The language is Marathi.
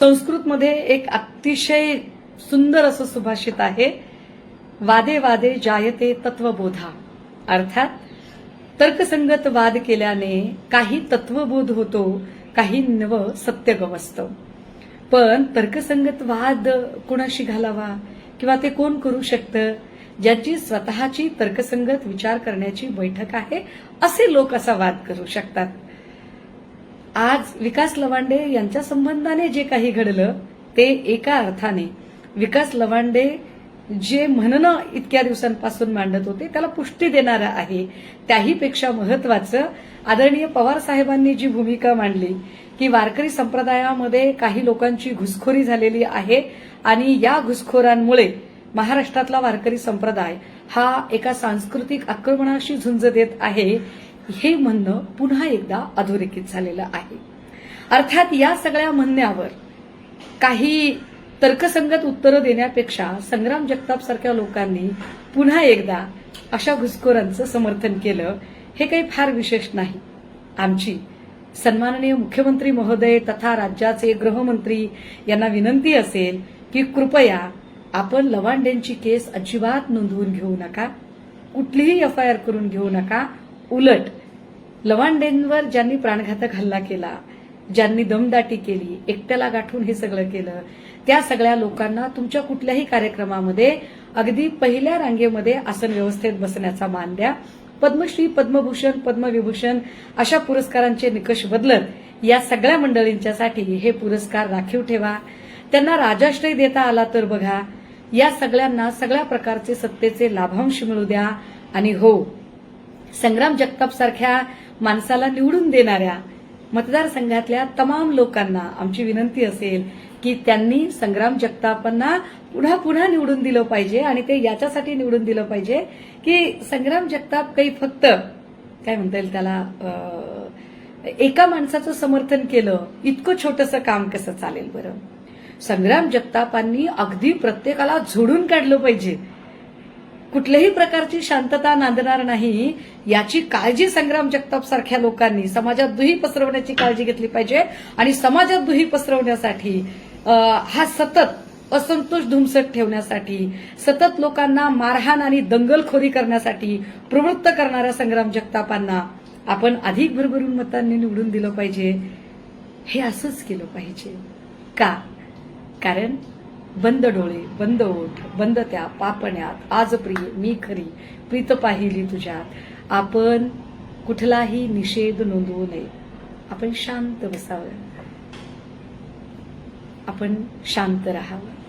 संस्कृतमध्ये एक अतिशय सुंदर असं सुभाषित आहे, वादे वादे जायते तत्वबोधा. अर्थात तर्कसंगत वाद केल्याने काही तत्वबोध होतो, काही नव सत्य गवसतं. पण तर्कसंगत वाद कुणाशी घालावा किंवा ते कोण करू शकतं? ज्यांची स्वतःची तर्कसंगत विचार करण्याची बैठक आहे, असे लोक असा वाद करू शकतात. आज विकास लवांडे यांच्या संबंधाने जे काही घडलं ते एका अर्थाने विकास लवांडे जे म्हणणं इतक्या दिवसांपासून मांडत होते त्याला पुष्टी देणारं आहे. त्याहीपेक्षा महत्वाचं आदरणीय पवार साहेबांनी जी भूमिका मांडली की वारकरी संप्रदायामध्ये काही लोकांची घुसखोरी झालेली आहे आणि या घुसखोरांमुळे महाराष्ट्रातला वारकरी संप्रदाय हा एका सांस्कृतिक आक्रमणाशी झुंज देत आहे, हे म्हणणं पुन्हा एकदा अधोरेखित झालेलं आहे. अर्थात या सगळ्या म्हणण्यावर काही तर्कसंगत उत्तरं देण्यापेक्षा संग्राम जगताप सारख्या लोकांनी पुन्हा एकदा अशा घुसखोरांचं समर्थन केलं, हे काही फार विशेष नाही. आमची सन्माननीय मुख्यमंत्री महोदय तथा राज्याचे गृहमंत्री यांना विनंती असेल की कृपया आपण लवांडेंची केस अजिबात नोंदवून घेऊ नका, कुठलीही FIR करून घेऊ नका. उलट लवांडेंवर ज्यांनी प्राणघातक हल्ला केला, ज्यांनी दमदाटी केली, एकट्याला गाठून हे सगळं केलं, त्या सगळ्या लोकांना तुमच्या कुठल्याही कार्यक्रमामध्ये अगदी पहिल्या रांगेमध्ये आसन व्यवस्थेत बसण्याचा मान द्या. पद्मश्री, पद्मभूषण, पद्मविभूषण अशा पुरस्कारांचे निकष बदलत या सगळ्या मंडळींच्यासाठी हे पुरस्कार राखीव ठेवा. त्यांना राजाश्रय देता आला तर बघा. या सगळ्यांना सगळ्या प्रकारचे सत्तेचे लाभांश मिळू द्या. आणि हो, संग्राम जगताप सारख्या माणसाला निवडून देणाऱ्या मतदारसंघातल्या तमाम लोकांना आमची विनंती असेल की त्यांनी संग्राम जगतापांना पुन्हा पुन्हा निवडून दिलं पाहिजे. आणि ते याच्यासाठी निवडून दिलं पाहिजे की संग्राम जगताप काही फक्त काय म्हणता येईल त्याला एका माणसाचं समर्थन केलं इतकं छोटंसं काम कसं चालेल बरं. संग्राम जगतापांनी अगदी प्रत्येकाला झोडून काढलं पाहिजे. कुठल्याही प्रकारची शांतता नांदणार नाही याची काळजी संग्राम जगताप सारख्या लोकांनी समाजात दुही पसरवण्याची काळजी घेतली पाहिजे. आणि समाजात दुही पसरवण्यासाठी हा सतत असंतोष धुमसत ठेवण्यासाठी, सतत लोकांना मारहाण आणि दंगलखोरी करण्यासाठी प्रवृत्त करणाऱ्या संग्राम जगतापांना आपण अधिक भरभरून मतांनी निवडून दिलं पाहिजे. हे असंच केलं पाहिजे. का? कारण बंद डोळे, बंद ओठ, बंद त्या पापण्यात आज प्रिय मी खरी प्रीत पाहिली तुझ्यात. आपण कुठलाही निषेध नोंदवू नये. आपण शांत बसावं, आपण शांत राहावं.